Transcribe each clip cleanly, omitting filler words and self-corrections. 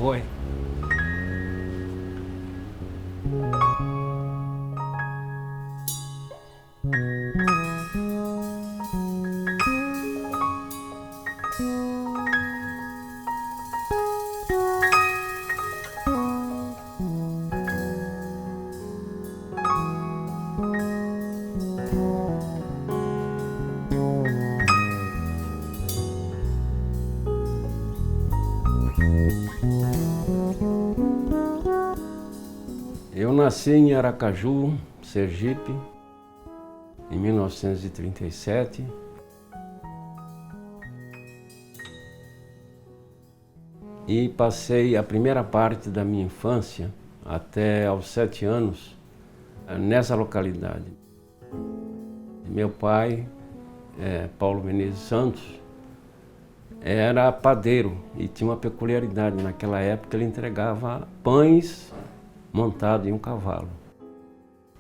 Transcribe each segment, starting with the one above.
Oi. Eu nasci em Aracaju, Sergipe, em 1937. E passei a primeira parte da minha infância, até aos 7 anos, nessa localidade. Meu pai, Paulo Menezes Santos, era padeiro e tinha uma peculiaridade. Naquela época ele entregava pães montado em um cavalo.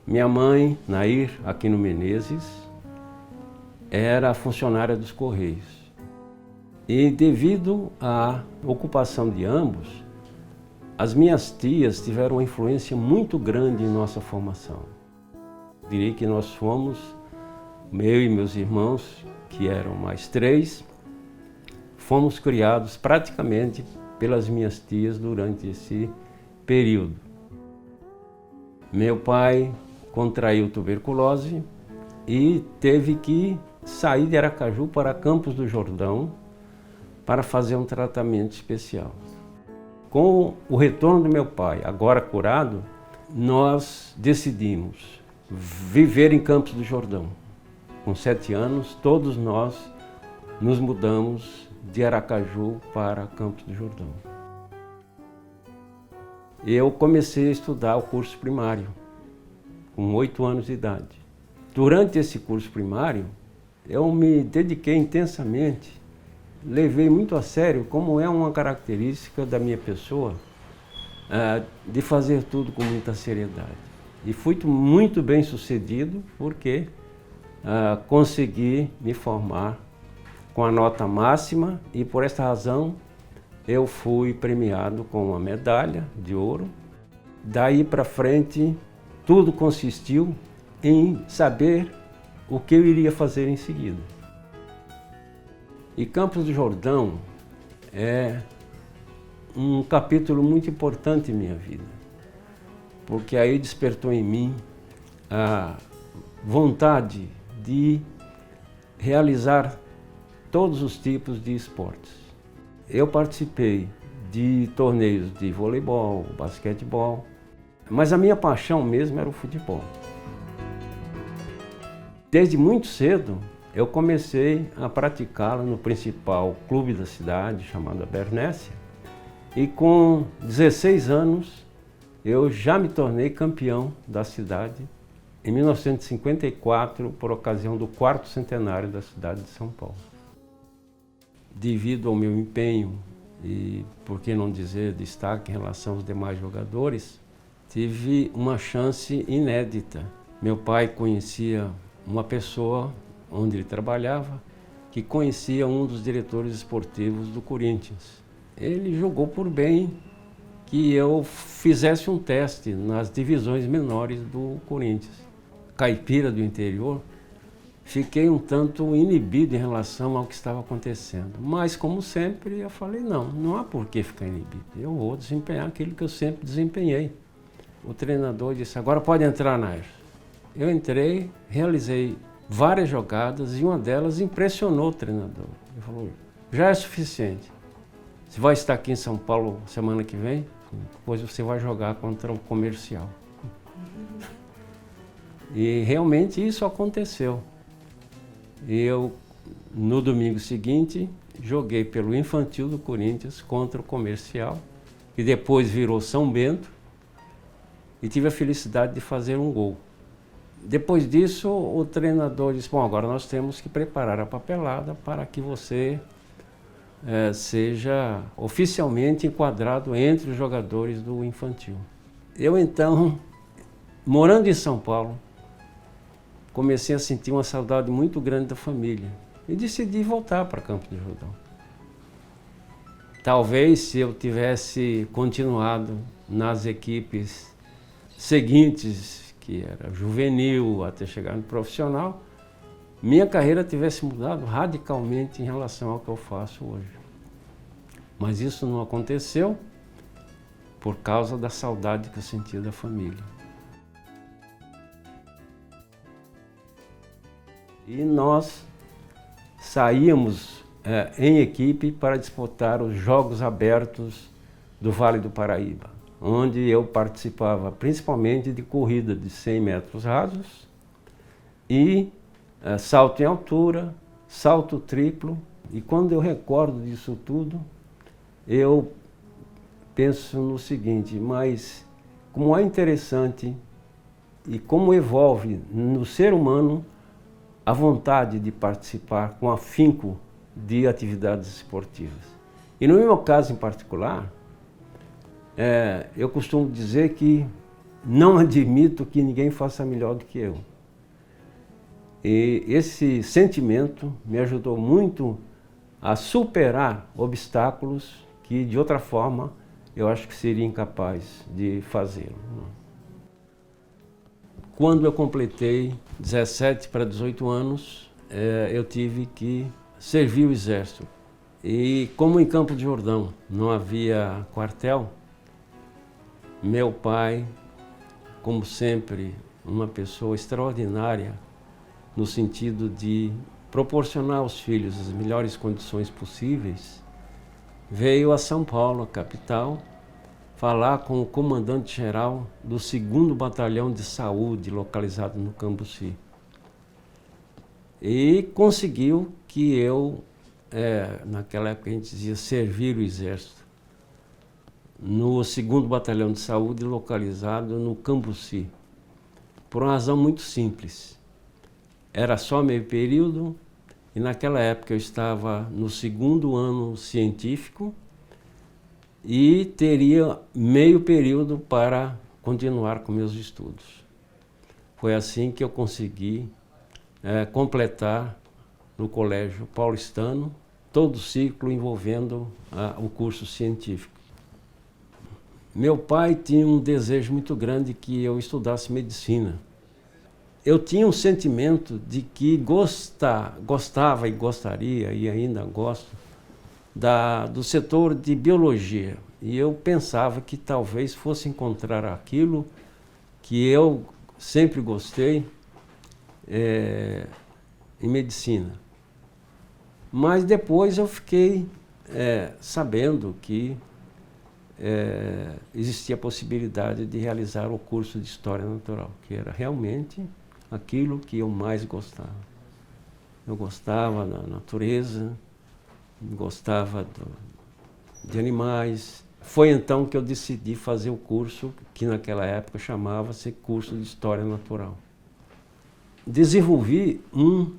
Minha mãe, Nair Aquino Menezes, era funcionária dos Correios. E devido à ocupação de ambos, as minhas tias tiveram uma influência muito grande em nossa formação. Direi que nós fomos, eu e meus irmãos, que eram mais 3, fomos criados praticamente pelas minhas tias durante esse período. Meu pai contraiu tuberculose e teve que sair de Aracaju para Campos do Jordão para fazer um tratamento especial. Com o retorno do meu pai, agora curado, nós decidimos viver em Campos do Jordão. Com 7 anos, todos nós nos mudamos de Aracaju para Campos do Jordão. Eu comecei a estudar o curso primário, com 8 anos de idade. Durante esse curso primário, eu me dediquei intensamente, levei muito a sério, como é uma característica da minha pessoa, de fazer tudo com muita seriedade. E fui muito bem sucedido porque consegui me formar com a nota máxima e por esta razão eu fui premiado com uma medalha de ouro. Daí para frente, tudo consistiu em saber o que eu iria fazer em seguida. E Campos do Jordão é um capítulo muito importante em minha vida, porque aí despertou em mim a vontade de realizar todos os tipos de esportes. Eu participei de torneios de voleibol, basquetebol, mas a minha paixão mesmo era o futebol. Desde muito cedo, eu comecei a praticá-la no principal clube da cidade, chamado Bernécia, e com 16 anos eu já me tornei campeão da cidade em 1954, por ocasião do 4º centenário da cidade de São Paulo. Devido ao meu empenho e, por que não dizer, destaque em relação aos demais jogadores, tive uma chance inédita. Meu pai conhecia uma pessoa onde ele trabalhava, que conhecia um dos diretores esportivos do Corinthians. Ele julgou por bem que eu fizesse um teste nas divisões menores do Corinthians. Caipira do interior, fiquei um tanto inibido em relação ao que estava acontecendo. Mas, como sempre, eu falei, não há por que ficar inibido. Eu vou desempenhar aquilo que eu sempre desempenhei. O treinador disse, agora pode entrar, Nair. Eu entrei, realizei várias jogadas e uma delas impressionou o treinador. Ele falou, já é suficiente. Você vai estar aqui em São Paulo semana que vem, depois você vai jogar contra o Comercial. E realmente isso aconteceu. Eu, no domingo seguinte, joguei pelo infantil do Corinthians contra o Comercial, que depois virou São Bento, e tive a felicidade de fazer um gol. Depois disso, o treinador disse, bom, agora nós temos que preparar a papelada para que você seja oficialmente enquadrado entre os jogadores do infantil. Eu então, morando em São Paulo, comecei a sentir uma saudade muito grande da família e decidi voltar para Campos do Jordão. Talvez se eu tivesse continuado nas equipes seguintes, que era juvenil até chegar no profissional, minha carreira tivesse mudado radicalmente em relação ao que eu faço hoje. Mas isso não aconteceu por causa da saudade que eu sentia da família. E nós saímos em equipe para disputar os Jogos Abertos do Vale do Paraíba, onde eu participava principalmente de corrida de 100 metros rasos e salto em altura, salto triplo. E quando eu recordo disso tudo, eu penso no seguinte: mas como é interessante e como evolve no ser humano a vontade de participar com afinco de atividades esportivas. E no meu caso em particular, eu costumo dizer que não admito que ninguém faça melhor do que eu. E esse sentimento me ajudou muito a superar obstáculos que, de outra forma, eu acho que seria incapaz de fazê-lo. Quando eu completei 17 para 18 anos, eu tive que servir o Exército. E como em Campos do Jordão não havia quartel, meu pai, como sempre, uma pessoa extraordinária, no sentido de proporcionar aos filhos as melhores condições possíveis, veio a São Paulo, a capital, falar com o comandante-geral do 2º Batalhão de Saúde, localizado no Cambuci. E conseguiu que eu, naquela época a gente dizia servir o Exército, no 2º Batalhão de Saúde, localizado no Cambuci, por uma razão muito simples. Era só meio período, e naquela época eu estava no 2º ano científico e teria meio período para continuar com meus estudos. Foi assim que eu consegui completar no Colégio Paulistano todo o ciclo envolvendo o curso científico. Meu pai tinha um desejo muito grande que eu estudasse medicina. Eu tinha um sentimento de que gostava e gostaria, e ainda gosto, do setor de biologia. E eu pensava que talvez fosse encontrar aquilo que eu sempre gostei em medicina. Mas depois eu fiquei sabendo que existia a possibilidade de realizar o curso de História Natural, que era realmente aquilo que eu mais gostava. Eu gostava da natureza, gostava de animais. Foi então que eu decidi fazer o curso, que naquela época chamava-se Curso de História Natural. Desenvolvi um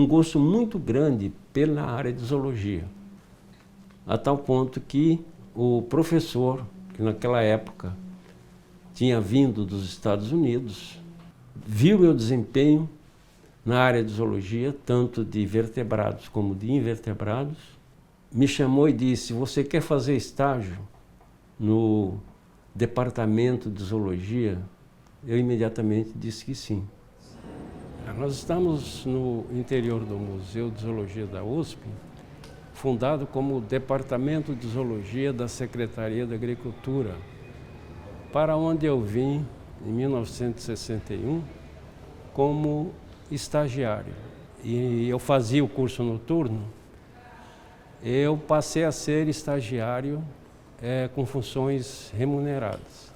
gosto muito grande pela área de zoologia, a tal ponto que o professor, que naquela época tinha vindo dos Estados Unidos, viu meu desempenho na área de zoologia, tanto de vertebrados como de invertebrados, me chamou e disse: você quer fazer estágio no departamento de zoologia? Eu imediatamente disse que sim. Nós estamos no interior do Museu de Zoologia da USP, fundado como Departamento de Zoologia da Secretaria da Agricultura, para onde eu vim em 1961 como estagiário. E eu fazia o curso noturno. Eu passei a ser estagiário com funções remuneradas.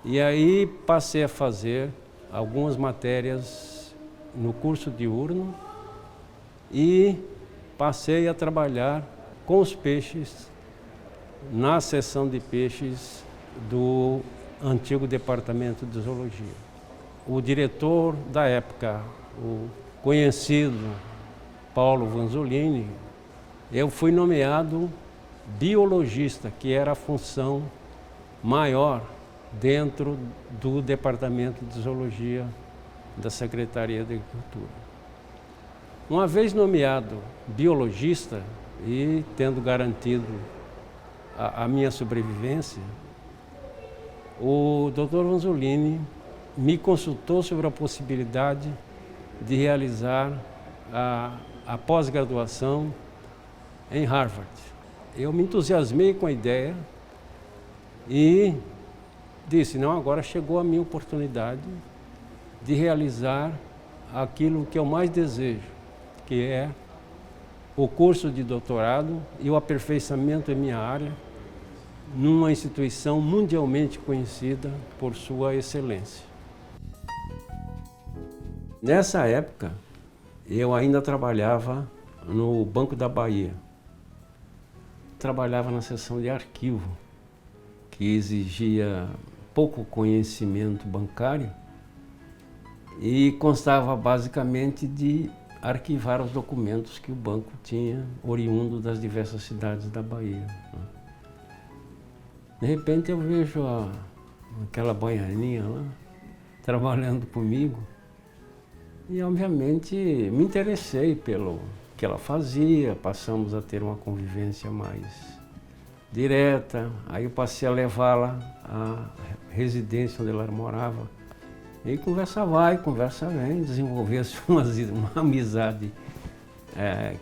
E aí passei a fazer algumas matérias no curso diurno e passei a trabalhar com os peixes na seção de peixes do antigo Departamento de Zoologia. O diretor da época, o conhecido Paulo Vanzolini, eu fui nomeado biologista, que era a função maior dentro do Departamento de Zoologia da Secretaria da Agricultura. Uma vez nomeado biologista e tendo garantido a minha sobrevivência, o Dr. Vanzolini me consultou sobre a possibilidade de realizar a pós-graduação em Harvard. Eu me entusiasmei com a ideia e disse, não, agora chegou a minha oportunidade de realizar aquilo que eu mais desejo, que é o curso de doutorado e o aperfeiçoamento em minha área numa instituição mundialmente conhecida por sua excelência. Nessa época, eu ainda trabalhava no Banco da Bahia. Trabalhava na seção de arquivo, que exigia pouco conhecimento bancário e constava basicamente de arquivar os documentos que o banco tinha, oriundo das diversas cidades da Bahia. De repente eu vejo aquela baianinha lá, trabalhando comigo, e obviamente me interessei pelo que ela fazia, passamos a ter uma convivência mais direta, aí eu passei a levá-la à residência onde ela morava, e conversa vai, conversa vem, desenvolveu-se uma amizade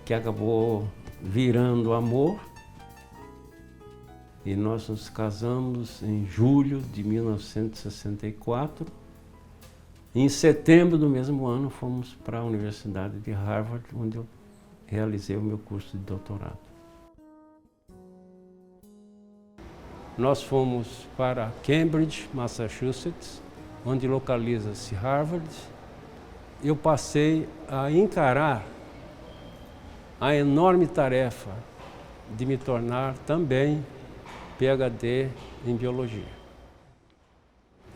que acabou virando amor. E nós nos casamos em julho de 1964. Em setembro do mesmo ano, fomos para a Universidade de Harvard, onde eu realizei o meu curso de doutorado. Nós fomos para Cambridge, Massachusetts, onde localiza-se Harvard. Eu passei a encarar a enorme tarefa de me tornar também PhD em Biologia.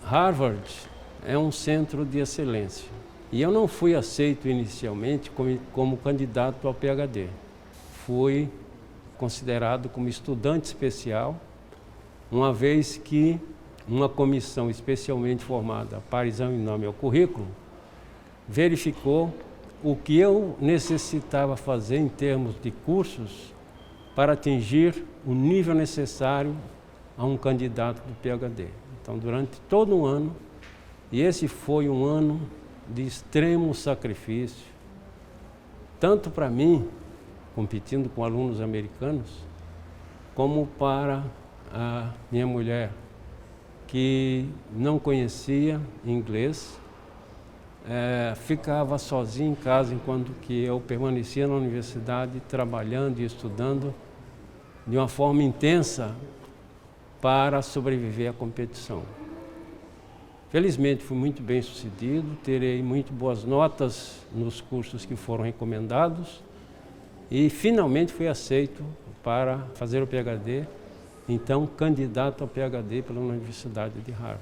Harvard é um centro de excelência e eu não fui aceito inicialmente como candidato ao PhD. Fui considerado como estudante especial, uma vez que uma comissão especialmente formada para examinar meu currículo verificou o que eu necessitava fazer em termos de cursos para atingir o nível necessário a um candidato do PhD. Então, durante todo um ano, e esse foi um ano de extremo sacrifício, tanto para mim, competindo com alunos americanos, como para a minha mulher, que não conhecia inglês, ficava sozinha em casa enquanto que eu permanecia na universidade trabalhando e estudando de uma forma intensa para sobreviver à competição. Felizmente fui muito bem sucedido, terei muito boas notas nos cursos que foram recomendados e finalmente fui aceito para fazer o PhD, então candidato ao PhD pela Universidade de Harvard.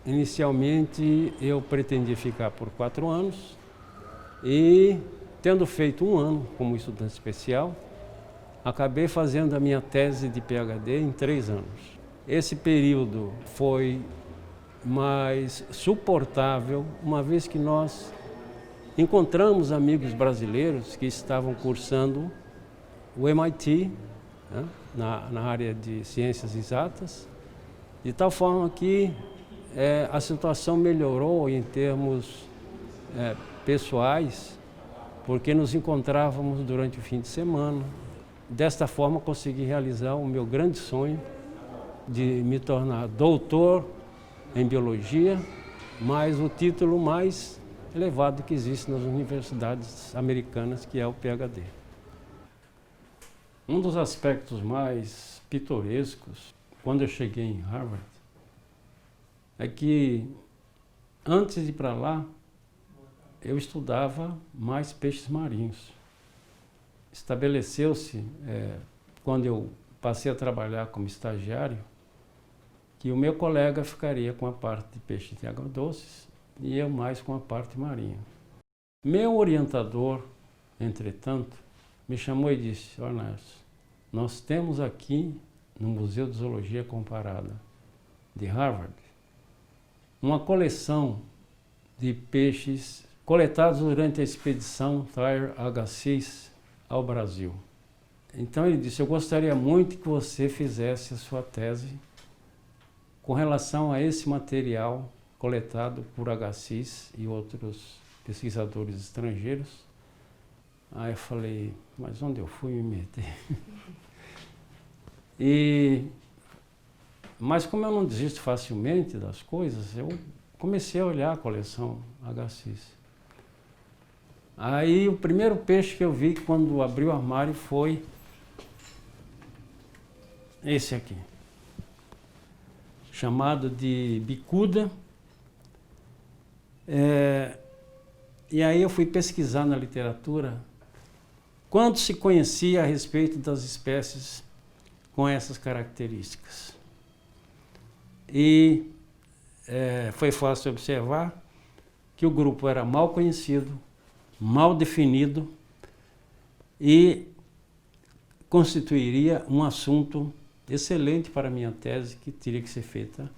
Inicialmente eu pretendia ficar por 4 anos e, tendo feito um ano como estudante especial, acabei fazendo a minha tese de PhD em 3 anos. Esse período foi mais suportável, uma vez que nós encontramos amigos brasileiros que estavam cursando o MIT, né, na área de ciências exatas, de tal forma que a situação melhorou em termos pessoais, porque nos encontrávamos durante o fim de semana. Desta forma, consegui realizar o meu grande sonho de me tornar doutor em biologia, mas o título mais elevado que existe nas universidades americanas, que é o PhD. Um dos aspectos mais pitorescos, quando eu cheguei em Harvard, é que antes de ir para lá, eu estudava mais peixes marinhos. Estabeleceu-se, quando eu passei a trabalhar como estagiário, que o meu colega ficaria com a parte de peixes de água doces e eu mais com a parte marinha. Meu orientador, entretanto, me chamou e disse: Ornércio, nós temos aqui no Museu de Zoologia Comparada de Harvard uma coleção de peixes coletados durante a expedição Thayer Agassiz ao Brasil. Então ele disse, eu gostaria muito que você fizesse a sua tese com relação a esse material coletado por Agassiz e outros pesquisadores estrangeiros. Aí eu falei, mas onde eu fui me meter? Mas como eu não desisto facilmente das coisas, eu comecei a olhar a coleção Agassiz. Aí o primeiro peixe que eu vi quando abri o armário foi esse aqui, chamado de bicuda. E aí eu fui pesquisar na literatura quanto se conhecia a respeito das espécies com essas características. E foi fácil observar que o grupo era mal conhecido, mal definido e constituiria um assunto excelente para a minha tese, que teria que ser feita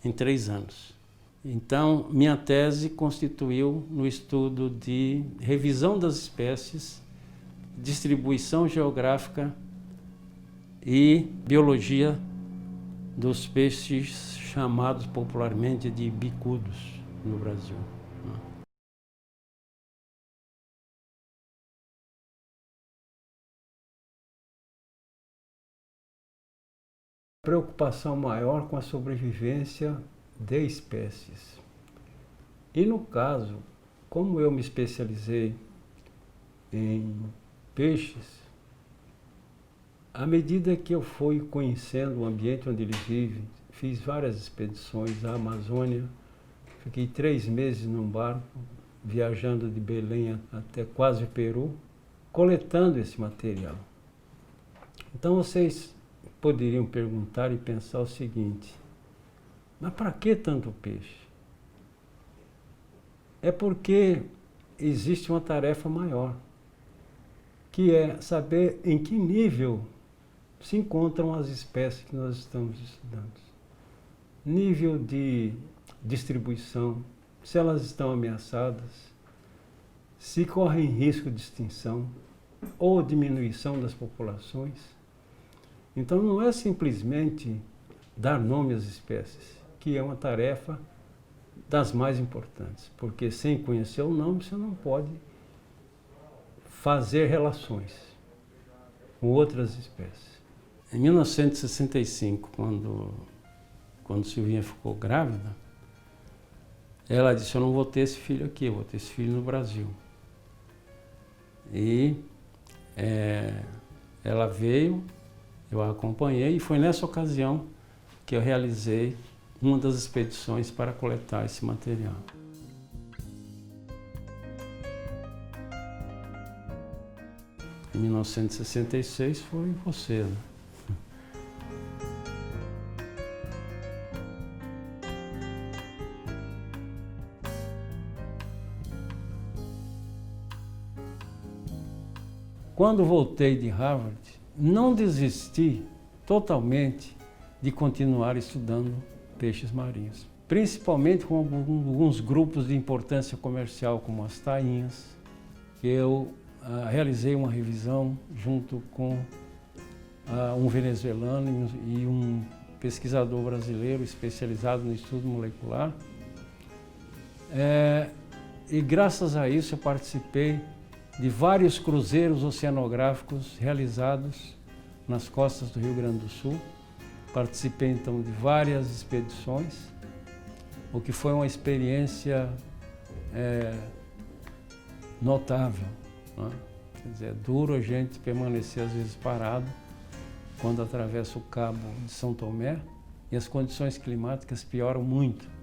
em 3 anos. Então, minha tese constituiu no estudo de revisão das espécies, distribuição geográfica e biologia dos peixes chamados popularmente de bicudos no Brasil. Preocupação maior com a sobrevivência de espécies. E no caso, como eu me especializei em peixes, à medida que eu fui conhecendo o ambiente onde eles vivem, fiz várias expedições à Amazônia, fiquei 3 meses num barco, viajando de Belém até quase o Peru, coletando esse material. Então vocês poderiam perguntar e pensar o seguinte, mas para que tanto peixe? É porque existe uma tarefa maior, que é saber em que nível se encontram as espécies que nós estamos estudando. Nível de distribuição, se elas estão ameaçadas, se correm risco de extinção ou diminuição das populações. Então não é simplesmente dar nome às espécies, que é uma tarefa das mais importantes, porque sem conhecer o nome você não pode fazer relações com outras espécies. Em 1965, quando Silvinha ficou grávida, ela disse, eu não vou ter esse filho aqui, eu vou ter esse filho no Brasil. E ela veio, eu a acompanhei, e foi nessa ocasião que eu realizei uma das expedições para coletar esse material. Em 1966 foi você, né? Quando voltei de Harvard, não desisti totalmente de continuar estudando peixes marinhos. Principalmente com alguns grupos de importância comercial, como as tainhas, que eu realizei uma revisão junto com um venezuelano e um pesquisador brasileiro especializado no estudo molecular. E graças a isso eu participei de vários cruzeiros oceanográficos realizados nas costas do Rio Grande do Sul. Participei então de várias expedições, o que foi uma experiência notável, né? Quer dizer, é duro a gente permanecer às vezes parado quando atravessa o Cabo de São Tomé e as condições climáticas pioram muito.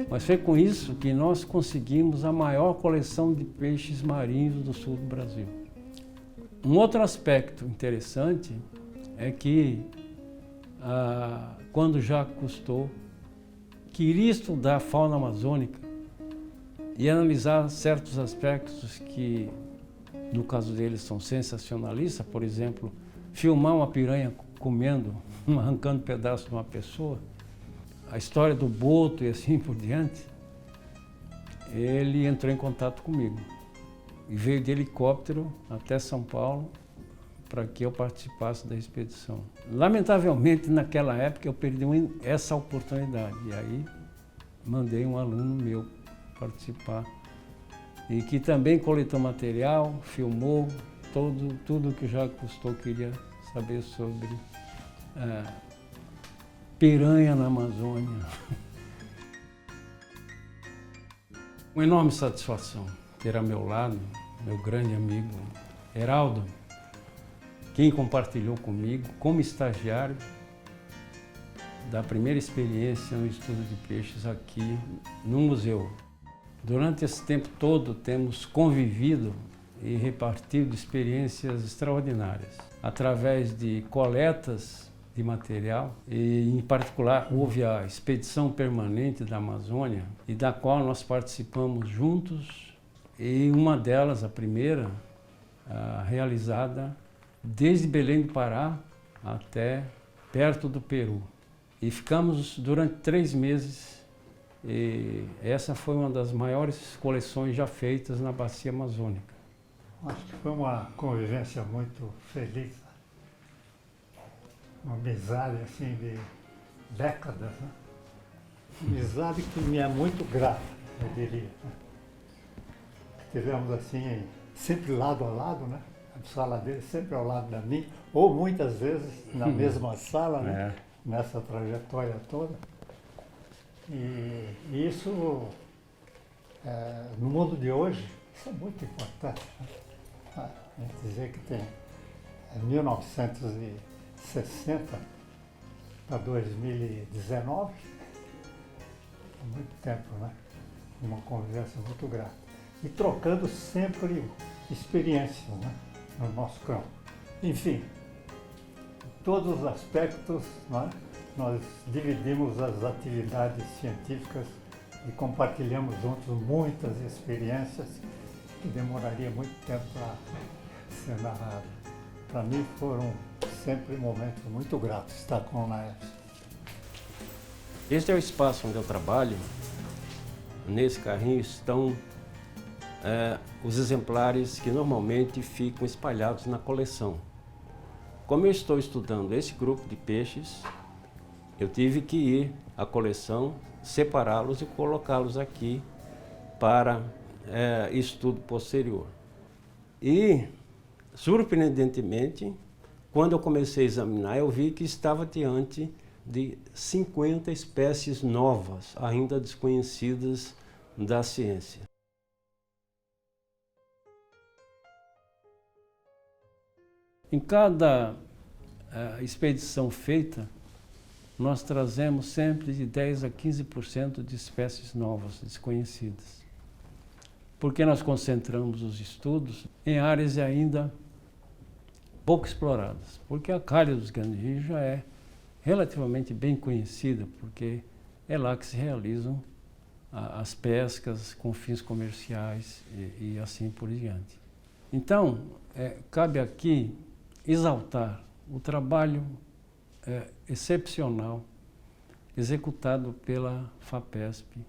Mas foi com isso que nós conseguimos a maior coleção de peixes marinhos do sul do Brasil. Um outro aspecto interessante é que, quando Jacques Cousteau queria estudar a fauna amazônica e analisar certos aspectos que, no caso dele, são sensacionalistas, por exemplo, filmar uma piranha comendo, arrancando pedaço de uma pessoa, a história do boto e assim por diante, ele entrou em contato comigo e veio de helicóptero até São Paulo para que eu participasse da expedição. Lamentavelmente, naquela época, eu perdi essa oportunidade. E aí, mandei um aluno meu participar. E que também coletou material, filmou tudo que já Cousteau queria saber sobre piranha na Amazônia. Uma enorme satisfação ter ao meu lado meu grande amigo Heraldo, quem compartilhou comigo, como estagiário, da primeira experiência no estudo de peixes aqui no museu. Durante esse tempo todo temos convivido e repartido experiências extraordinárias, através de coletas de material e, em particular, houve a expedição permanente da Amazônia e da qual nós participamos juntos, e uma delas, a primeira, realizada desde Belém do Pará até perto do Peru. E ficamos durante 3 meses, e essa foi uma das maiores coleções já feitas na Bacia Amazônica. Acho que foi uma convivência muito feliz, uma amizade assim de décadas, né? Amizade que me é muito grata, eu diria. Tivemos assim, sempre lado a lado, né? A sala dele sempre ao lado da minha, ou muitas vezes na mesma sala, né? Nessa trajetória toda. E isso, no mundo de hoje, isso é muito importante, né? A gente dizer que tem 1960 para 2019, é muito tempo, né? Uma convivência muito grata. E trocando sempre experiências, né? No nosso campo. Enfim, em todos os aspectos, né? Nós dividimos as atividades científicas e compartilhamos juntos muitas experiências que demoraria muito tempo para ser narrado. Para mim foram sempre momentos muito gratos estar com o Laércio. Este é o espaço onde eu trabalho. Nesse carrinho estão os exemplares que normalmente ficam espalhados na coleção. Como eu estou estudando esse grupo de peixes, eu tive que ir à coleção, separá-los e colocá-los aqui para estudo posterior. E, surpreendentemente, quando eu comecei a examinar, eu vi que estava diante de 50 espécies novas, ainda desconhecidas da ciência. Em cada expedição feita, nós trazemos sempre de 10 a 15% de espécies novas, desconhecidas. Porque nós concentramos os estudos em áreas ainda pouco exploradas. Porque a calha dos Grandes Rios já é relativamente bem conhecida, porque é lá que se realizam as pescas com fins comerciais e assim por diante. Então, cabe aqui exaltar o trabalho excepcional executado pela FAPESP,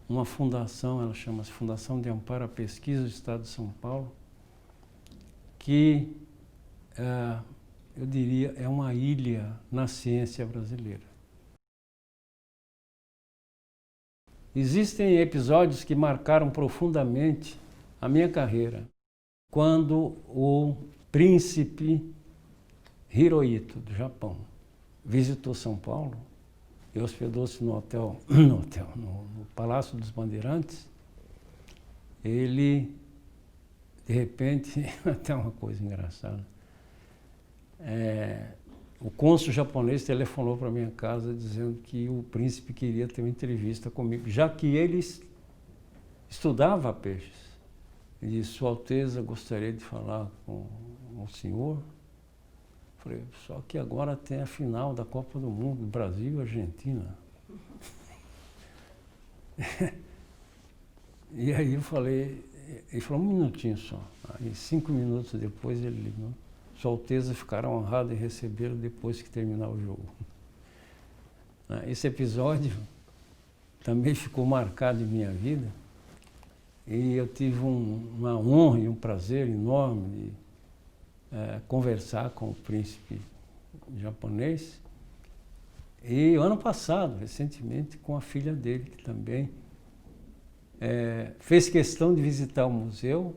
uma fundação, ela chama-se Fundação de Amparo à Pesquisa do Estado de São Paulo, que, eu diria, é uma ilha na ciência brasileira. Existem episódios que marcaram profundamente a minha carreira, quando o príncipe Hirohito, do Japão, visitou São Paulo e hospedou-se no Palácio dos Bandeirantes. Ele, de repente, até uma coisa engraçada, o cônsul japonês telefonou para minha casa dizendo que o príncipe queria ter uma entrevista comigo, já que ele estudava peixes. e disse, Sua Alteza, gostaria de falar com o senhor. Falei, só que agora tem a final da Copa do Mundo, Brasil e Argentina. E aí eu falei, ele falou, um minutinho só. Aí 5 minutos depois ele ligou. Sua Alteza ficará honrada em recebê-lo depois que terminar o jogo. Esse episódio também ficou marcado em minha vida. E eu tive uma honra e um prazer enorme de conversar com o príncipe japonês. E ano passado, recentemente, com a filha dele, que também fez questão de visitar o museu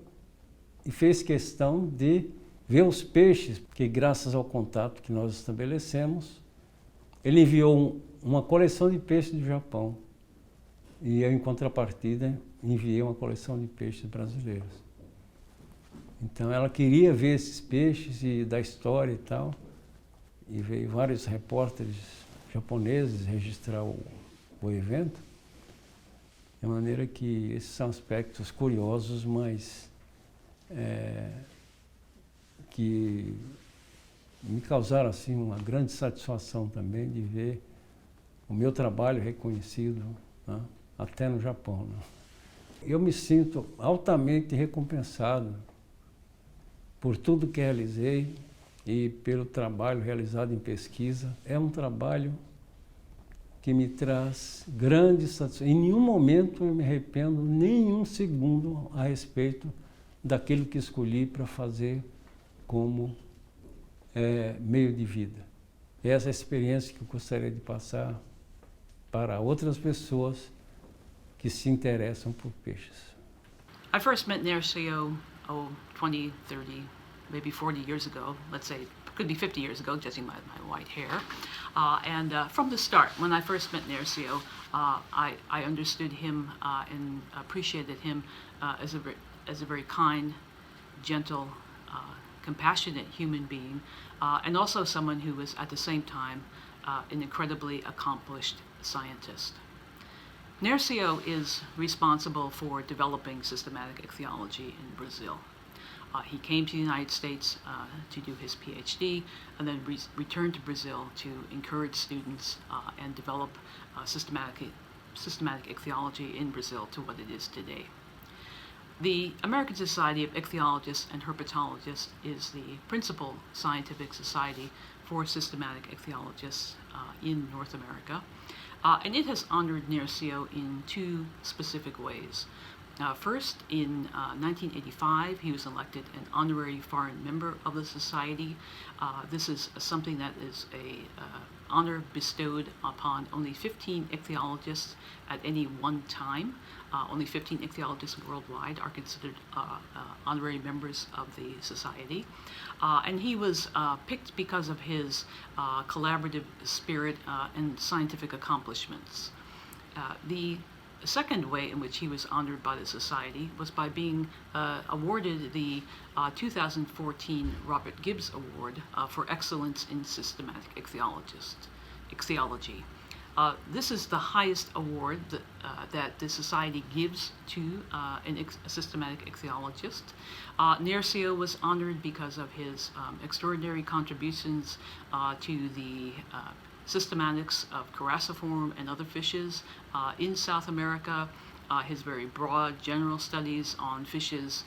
e fez questão de ver os peixes, que graças ao contato que nós estabelecemos, ele enviou uma coleção de peixes do Japão. E eu, em contrapartida, enviei uma coleção de peixes brasileiros. Então ela queria ver esses peixes e da história e tal, e veio vários repórteres japoneses registrar o evento, de maneira que esses são aspectos curiosos, mas que me causaram assim, uma grande satisfação também de ver o meu trabalho reconhecido, né, até no Japão. Né. Eu me sinto altamente recompensado por tudo que realizei e pelo trabalho realizado em pesquisa. É um trabalho que me traz grande satisfação. Em nenhum momento eu me arrependo, nem um segundo, a respeito daquilo que escolhi para fazer como meio de vida. Essa é a experiência que eu gostaria de passar para outras pessoas que se interessam por peixes. I first met Nercio 20, 30, maybe 40 years ago, let's say, could be 50 years ago, judging my white hair. And from the start, when I first met Nercio, I understood him and appreciated him as a very kind, gentle, compassionate human being, and also someone who was at the same time an incredibly accomplished scientist. Nercio is responsible for developing systematic ichthyology in Brazil. He came to the United States to do his PhD and then returned to Brazil to encourage students and develop systematic ichthyology in Brazil to what it is today. The American Society of Ichthyologists and Herpetologists is the principal scientific society for systematic ichthyologists in North America. And it has honored Nercio in 2 specific ways. First, in 1985, he was elected an honorary foreign member of the society. This is something that is an honor bestowed upon only 15 ichthyologists at any one time. Only 15 ichthyologists worldwide are considered honorary members of the society. And he was picked because of his collaborative spirit and scientific accomplishments. The second way in which he was honored by the society was by being awarded the 2014 Robert Gibbs Award for Excellence in Systematic Ichthyology. This is the highest award that the society gives to a systematic ichthyologist. Nercio was honored because of his extraordinary contributions to the systematics of Carassiform and other fishes in South America, his very broad general studies on fishes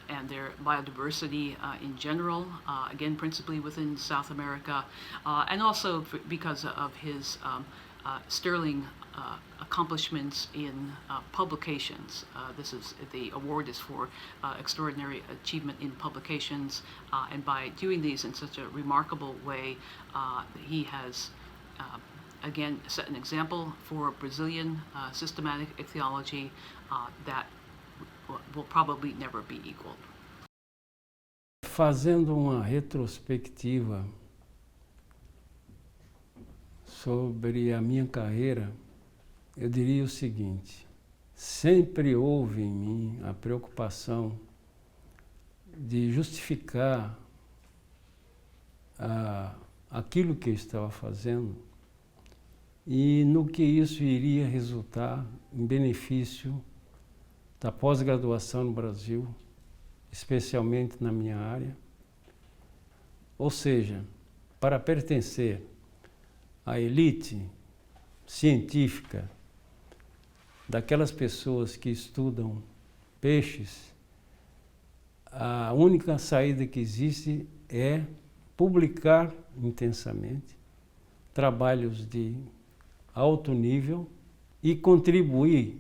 and their biodiversity in general, again principally within South America, and also because of his sterling accomplishments in publications. The award is for extraordinary achievement in publications, and by doing these in such a remarkable way, he has again set an example for Brazilian systematic ichthyology that will probably never be equaled. Fazendo uma retrospectiva sobre a minha carreira, eu diria o seguinte: sempre houve em mim a preocupação de justificar aquilo que eu estava fazendo e no que isso iria resultar em benefício da pós-graduação no Brasil especialmente na minha área. Ou seja, para pertencer à elite científica daquelas pessoas que estudam peixes, a única saída que existe é publicar intensamente trabalhos de alto nível e contribuir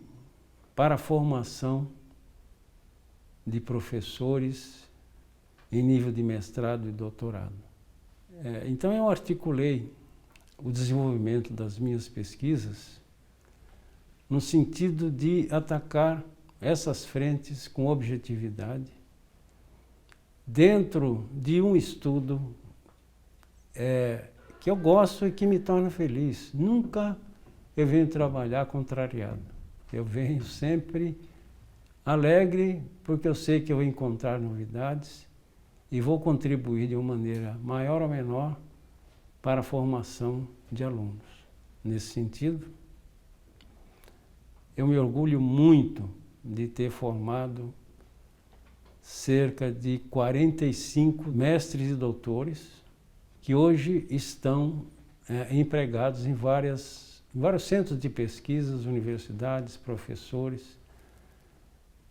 para a formação de professores em nível de mestrado e doutorado. Então eu articulei o desenvolvimento das minhas pesquisas no sentido de atacar essas frentes com objetividade dentro de um estudo que eu gosto e que me torna feliz. Nunca eu venho trabalhar contrariado. Eu venho sempre alegre porque eu sei que eu vou encontrar novidades e vou contribuir de uma maneira maior ou menor para a formação de alunos. Nesse sentido, eu me orgulho muito de ter formado cerca de 45 mestres e doutores que hoje estão empregados em vários centros de pesquisas, universidades, professores.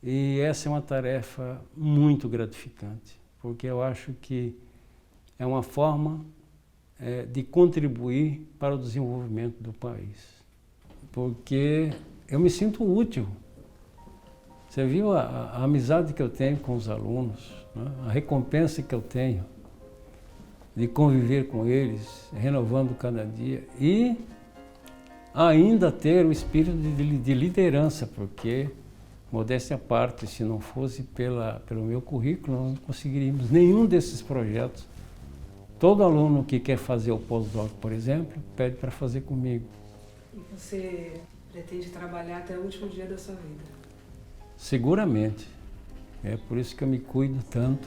E essa é uma tarefa muito gratificante, porque eu acho que é uma forma de contribuir para o desenvolvimento do país. Porque eu me sinto útil. Você viu a amizade que eu tenho com os alunos, né? A recompensa que eu tenho de conviver com eles, renovando cada dia e ainda ter o espírito de liderança, porque, modéstia à parte, se não fosse pelo meu currículo, nós não conseguiríamos nenhum desses projetos. Todo aluno que quer fazer o pós-doc, por exemplo, pede para fazer comigo. E você pretende trabalhar até o último dia da sua vida? Seguramente. É por isso que eu me cuido tanto.